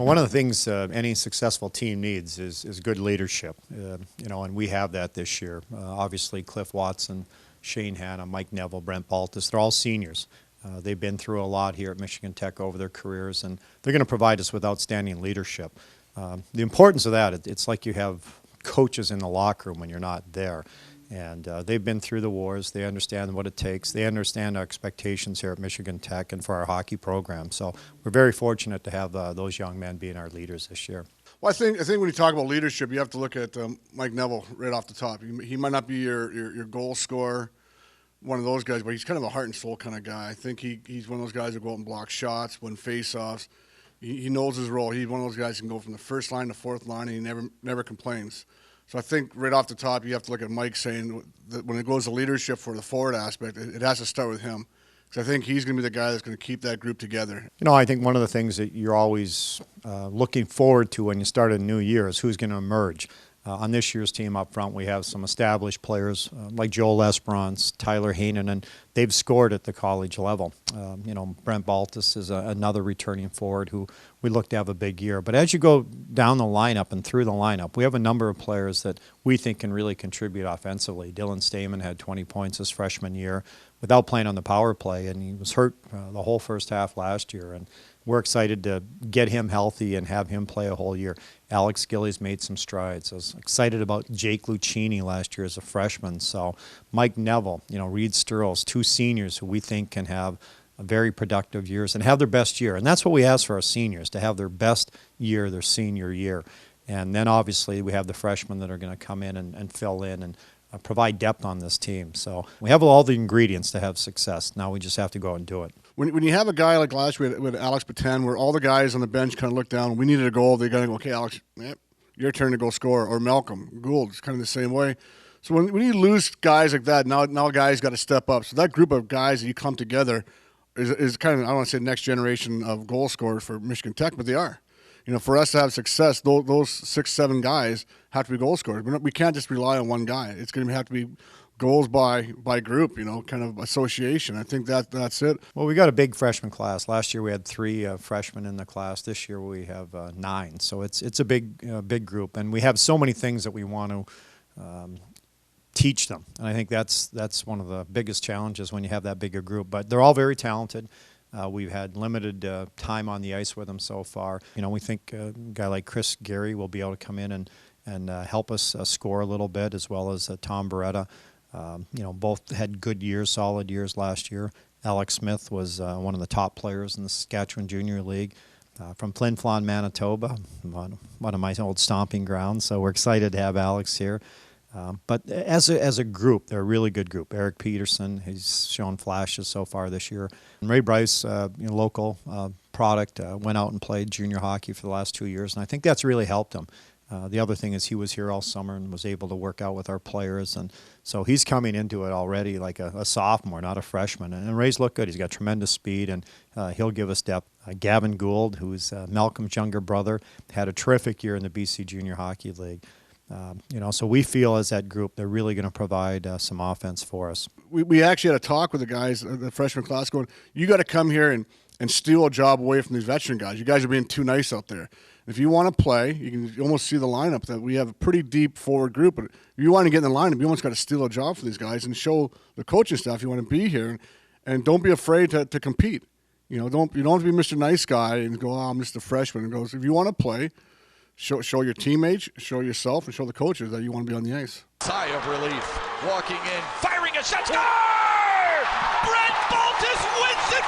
One of the things any successful team needs is good leadership, and we have that this year. Obviously, Cliff Watson, Shane Hanna, Mike Neville, Brent Baltus, they're all seniors. They've been through a lot here at Michigan Tech over their careers, and they're going to provide us with outstanding leadership. The importance of that, it's like you have coaches in the locker room when you're not there. And they've been through the wars. They understand what it takes. They understand our expectations here at Michigan Tech and for our hockey program. So we're very fortunate to have those young men being our leaders this year. Well, I think when you talk about leadership, you have to look at Mike Neville right off the top. He might not be your goal scorer, one of those guys, but he's kind of a heart and soul kind of guy. I think he's one of those guys that go out and block shots, win face-offs. He knows his role. He's one of those guys who can go from the first line to fourth line, and he never complains. So I think right off the top, you have to look at Mike saying that when it goes to leadership for the forward aspect, it has to start with him. Because I think he's going to be the guy that's going to keep that group together. I think one of the things that you're always looking forward to when you start a new year is who's going to emerge. On this year's team up front, we have some established players like Joel Esperance, Tyler Hainan, and they've scored at the college level. Brent Baltus is another returning forward who we look to have a big year. But as you go down the lineup and through the lineup, we have a number of players that we think can really contribute offensively. Dylan Stamen had 20 points his freshman year without playing on the power play, and he was hurt the whole first half last year. And we're excited to get him healthy and have him play a whole year. Alex Gillies made some strides. I was excited about Jake Lucchini last year as a freshman. So Mike Neville, Reed Sturls, two seniors who we think can have very productive years and have their best year. And that's what we ask for our seniors, to have their best year, their senior year. And then obviously we have the freshmen that are going to come in and fill in and provide depth on this team. So we have all the ingredients to have success. Now we just have to go out and do it. When you have a guy like last year with Alex Paten, where all the guys on the bench kind of look down, we needed a goal, they got to go, okay, Alex, your turn to go score. Or Malcolm Gould, it's kind of the same way. So when you lose guys like that, now guys got to step up. So that group of guys that you come together is kind of, I don't want to say next generation of goal scorers for Michigan Tech, but they are. For us to have success, those 6, 7 guys have to be goal scorers. We can't just rely on one guy. It's going to have to be goals by group, kind of association. I think that's it. Well, we got a big freshman class. Last year we had 3 freshmen in the class. This year we have 9. So it's a big group, and we have so many things that we want to teach them. And I think that's one of the biggest challenges when you have that bigger group. But they're all very talented. We've had limited time on the ice with them so far. We think a guy like Chris Gary will be able to come in and help us score a little bit, as well as Tom Beretta. Both had good years, solid years last year. Alex Smith was one of the top players in the Saskatchewan Junior League from Flin Flon, Manitoba, one of my old stomping grounds. So we're excited to have Alex here. But as a group, they're a really good group. Eric Peterson, he's shown flashes so far this year. And Ray Bryce, local product, went out and played junior hockey for the last 2 years, and I think that's really helped him. The other thing is he was here all summer and was able to work out with our players, and so he's coming into it already like a sophomore, not a freshman. And Ray's looked good. He's got tremendous speed, and he'll give us depth. Gavin Gould, who's Malcolm's younger brother, had a terrific year in the BC Junior Hockey League. So we feel as that group, they're really going to provide some offense for us. We actually had a talk with the guys, the freshman class, going, you got to come here and steal a job away from these veteran guys. You guys are being too nice out there. If you want to play, you can almost see the lineup that we have a pretty deep forward group. But if you want to get in the lineup, you almost got to steal a job for these guys and show the coaching staff you want to be here. And don't be afraid to compete. You don't have to be Mr. Nice Guy and go, I'm just a freshman. And goes, if you want to play, show your teammates, show yourself, and show the coaches that you want to be on the ice. Sigh of relief. Walking in, firing a shot. Score! Brent Baltus wins it